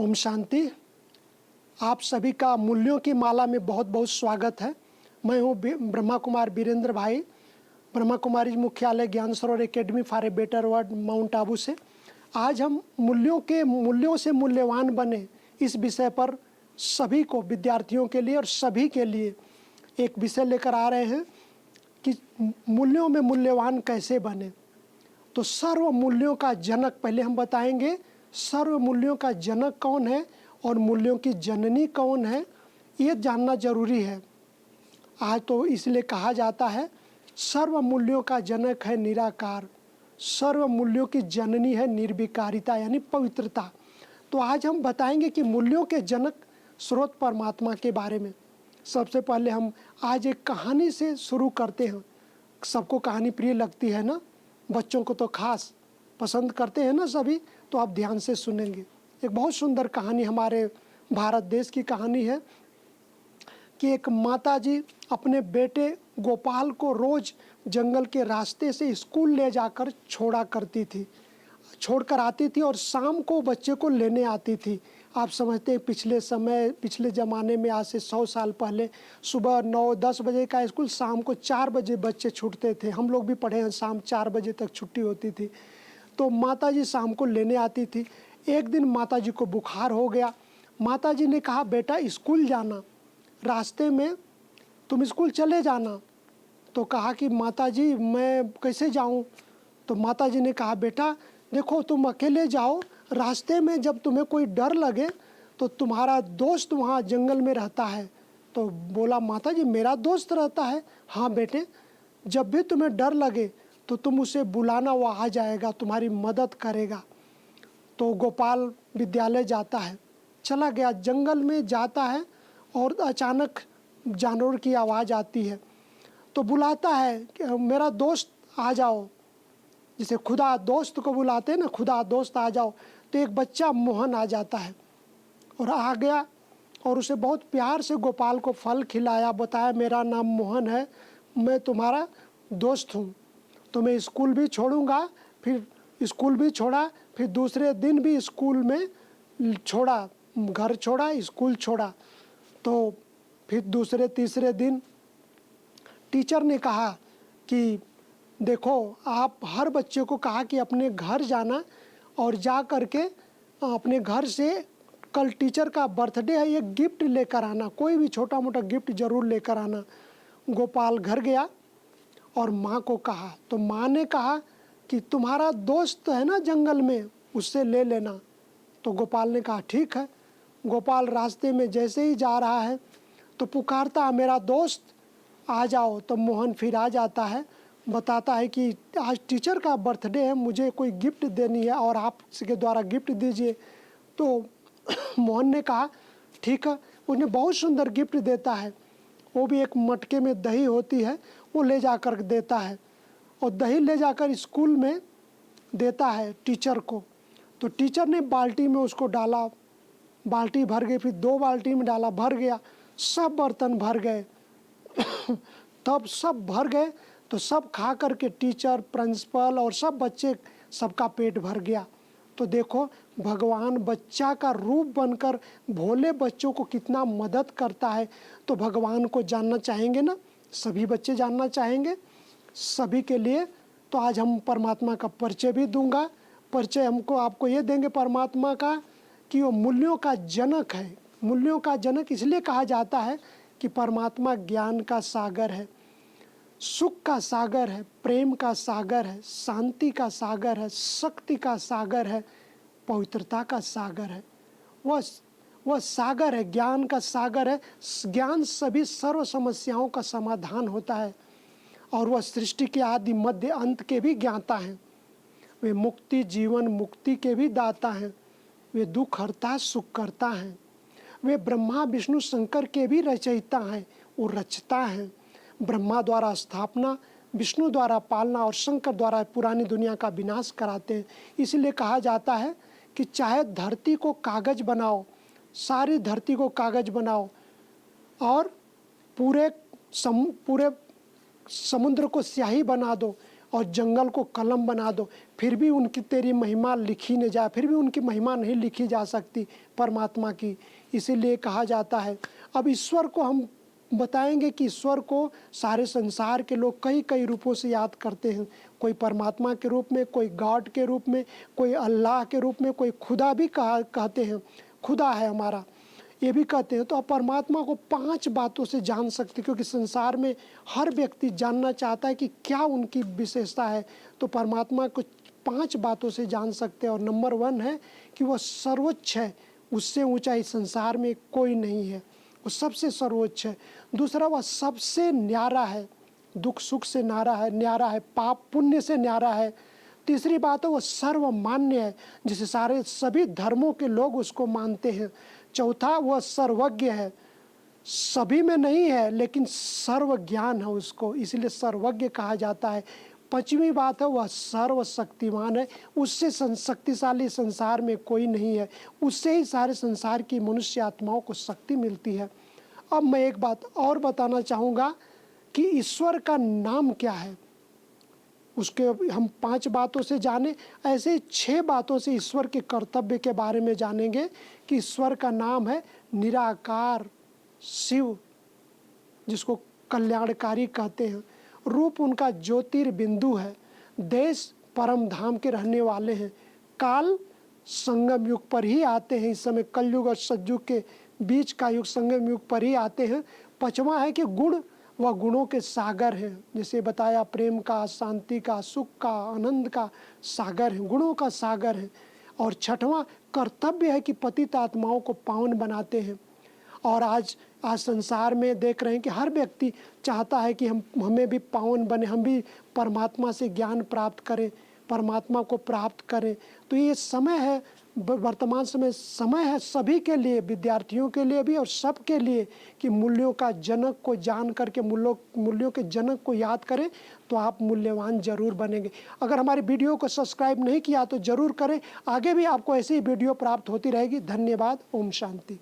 ओम शांति। आप सभी का मूल्यों की माला में बहुत बहुत स्वागत है। मैं हूँ ब्रह्मा कुमार वीरेंद्र भाई, ब्रह्मा कुमारी मुख्यालय ज्ञान सरोवर academy for a better world, mount Abu से। आज हम मूल्यों से मूल्यवान बने इस विषय पर सभी को, विद्यार्थियों के लिए और सभी के लिए एक विषय लेकर आ रहे हैं कि मूल्यों में मूल्यवान कैसे बने। तो सर्व मूल्यों का जनक पहले हम बताएंगे, सर्व मूल्यों का जनक कौन है और मूल्यों की जननी कौन है, ये जानना जरूरी है। आज तो इसलिए कहा जाता है सर्व मूल्यों का जनक है निराकार, सर्व मूल्यों की जननी है निर्विकारिता यानी पवित्रता। तो आज हम बताएंगे कि मूल्यों के जनक स्रोत परमात्मा के बारे में। सबसे पहले हम आज एक कहानी से शुरू करते हैं। सबको कहानी प्रिय लगती है ना, बच्चों को तो खास पसंद करते हैं ना सभी, तो आप ध्यान से सुनेंगे। एक बहुत सुंदर कहानी हमारे भारत देश की कहानी है कि एक माताजी अपने बेटे गोपाल को रोज जंगल के रास्ते से स्कूल ले जाकर छोड़कर आती थी और शाम को बच्चे को लेने आती थी। आप समझते हैं पिछले ज़माने में, आज से 100 साल पहले सुबह 9-10 बजे का स्कूल, शाम को 4 बजे बच्चे छूटते थे। हम लोग भी पढ़े हैं, शाम 4 बजे तक छुट्टी होती थी। तो माताजी शाम को लेने आती थी। एक दिन माताजी को बुखार हो गया। माताजी ने कहा, बेटा स्कूल जाना, रास्ते में तुम स्कूल चले जाना। तो कहा कि माताजी मैं कैसे जाऊं? तो माताजी ने कहा, बेटा देखो तुम अकेले जाओ, रास्ते में जब तुम्हें कोई डर लगे तो तुम्हारा दोस्त वहाँ जंगल में रहता है। तो बोला, माताजी मेरा दोस्त रहता है? हाँ बेटे, जब भी तुम्हें डर लगे तो तुम उसे बुलाना, वो आ जाएगा, तुम्हारी मदद करेगा। तो गोपाल विद्यालय जाता है, चला गया, जंगल में जाता है और अचानक जानवर की आवाज़ आती है। तो बुलाता है कि मेरा दोस्त आ जाओ, जिसे खुदा दोस्त को बुलाते हैं ना, खुदा दोस्त आ जाओ। तो एक बच्चा मोहन आ जाता है और आ गया और उसे बहुत प्यार से गोपाल को फल खिलाया, बताया मेरा नाम मोहन है, मैं तुम्हारा दोस्त हूँ। तो मैं स्कूल भी छोड़ूंगा। फिर स्कूल भी छोड़ा, फिर दूसरे दिन भी स्कूल में छोड़ा, घर छोड़ा, स्कूल छोड़ा। तो फिर दूसरे तीसरे दिन टीचर ने कहा कि देखो, आप हर बच्चे को कहा कि अपने घर जाना और जा करके अपने घर से कल टीचर का बर्थडे है, ये गिफ्ट लेकर आना, कोई भी छोटा मोटा गिफ्ट जरूर लेकर आना। गोपाल घर गया और माँ को कहा। तो माँ ने कहा कि तुम्हारा दोस्त है ना जंगल में, उससे ले लेना। तो गोपाल ने कहा ठीक है। गोपाल रास्ते में जैसे ही जा रहा है तो पुकारता है, मेरा दोस्त आ जाओ। तो मोहन फिर आ जाता है, बताता है कि आज टीचर का बर्थडे है, मुझे कोई गिफ्ट देनी है और आपके द्वारा गिफ्ट दीजिए। तो मोहन ने कहा ठीक है। उन्हें बहुत सुंदर गिफ्ट देता है, वो भी एक मटके में दही होती है, वो ले जाकर देता है और दही ले जाकर स्कूल में देता है टीचर को। तो टीचर ने बाल्टी में उसको डाला, बाल्टी भर गई, फिर 2 बाल्टी में डाला, भर गया, सब बर्तन भर गए। तब सब भर गए तो सब खा करके टीचर, प्रिंसिपल और सब बच्चे, सबका पेट भर गया। तो देखो भगवान बच्चा का रूप बनकर भोले बच्चों को कितना मदद करता है। तो भगवान को जानना चाहेंगे ना, सभी बच्चे जानना चाहेंगे, सभी के लिए। तो आज हम परमात्मा का परिचय भी दूंगा। परिचय आपको ये देंगे परमात्मा का कि वो मूल्यों का जनक है। मूल्यों का जनक इसलिए कहा जाता है कि परमात्मा ज्ञान का सागर है, सुख का सागर है, प्रेम का सागर है, शांति का सागर है, शक्ति का सागर है, पवित्रता का सागर है। वह सागर है, ज्ञान का सागर है। ज्ञान सभी सर्व समस्याओं का समाधान होता है और वह सृष्टि के आदि मध्य अंत के भी ज्ञाता हैं। वे मुक्ति, जीवन मुक्ति के भी दाता हैं। वे दुख हरता, सुख करता हैं। वे ब्रह्मा विष्णु शंकर के भी रचयिता हैं, वो रचता हैं। ब्रह्मा द्वारा स्थापना, विष्णु द्वारा पालना और शंकर द्वारा पुरानी दुनिया का विनाश कराते हैं। इसलिए कहा जाता है कि चाहे धरती को कागज बनाओ, सारी धरती को कागज बनाओ और पूरे समुद्र को स्याही बना दो, और जंगल को कलम बना दो, फिर भी उनकी तेरी महिमा लिखी नहीं जाए, फिर भी उनकी महिमा नहीं लिखी जा सकती परमात्मा की। इसीलिए कहा जाता है। अब ईश्वर को हम बताएंगे कि ईश्वर को सारे संसार के लोग कई कई रूपों से याद करते हैं। कोई परमात्मा के रूप में, कोई गॉड के रूप में, कोई अल्लाह के रूप में, कोई खुदा भी कहते हैं, खुदा है हमारा, ये भी कहते हैं। तो आप परमात्मा को 5 बातों से जान सकते, क्योंकि संसार में हर व्यक्ति जानना चाहता है कि क्या उनकी विशेषता है। तो परमात्मा को 5 बातों से जान सकते हैं। और नंबर 1 है कि वह सर्वोच्च है, उससे ऊंचा इस संसार में कोई नहीं है, वो सबसे सर्वोच्च है। दूसरा, वह सबसे न्यारा है, दुख सुख से न्यारा है, पाप पुण्य से न्यारा है। तीसरी बात है, वह सर्वमान्य है, जिसे सभी धर्मों के लोग उसको मानते हैं। चौथा, वह सर्वज्ञ है, सभी में नहीं है लेकिन सर्व ज्ञान है उसको, इसलिए सर्वज्ञ कहा जाता है। 5वीं बात है, वह सर्वशक्तिमान है, उससे शक्तिशाली संसार में कोई नहीं है, उससे ही सारे संसार की मनुष्य आत्माओं को शक्ति मिलती है। अब मैं एक बात और बताना चाहूँगा कि ईश्वर का नाम क्या है। उसके हम 5 बातों से जाने, ऐसे 6 बातों से ईश्वर के कर्तव्य के बारे में जानेंगे कि ईश्वर का नाम है निराकार शिव, जिसको कल्याणकारी कहते हैं। रूप उनका ज्योतिर्बिंदु है, देश परम धाम के रहने वाले हैं, काल संगम युग पर ही आते हैं, इस समय कलयुग और सतयुग के बीच का युग संगम युग पर ही आते हैं। 5वां है कि गुण वह गुणों के सागर हैं, जैसे बताया प्रेम का, शांति का, सुख का, आनंद का सागर है, गुणों का सागर है। और 6वां कर्तव्य है कि पतित आत्माओं को पावन बनाते हैं। और आज संसार में देख रहे हैं कि हर व्यक्ति चाहता है कि हमें भी पावन बने, हम भी परमात्मा से ज्ञान प्राप्त करें, परमात्मा को प्राप्त करें। तो ये समय है, वर्तमान समय है सभी के लिए, विद्यार्थियों के लिए भी और सबके लिए, कि मूल्यों का जनक को जान करके मूल्यों के जनक को याद करें तो आप मूल्यवान जरूर बनेंगे। अगर हमारी वीडियो को सब्सक्राइब नहीं किया तो जरूर करें, आगे भी आपको ऐसी ही वीडियो प्राप्त होती रहेगी। धन्यवाद। ओम शांति।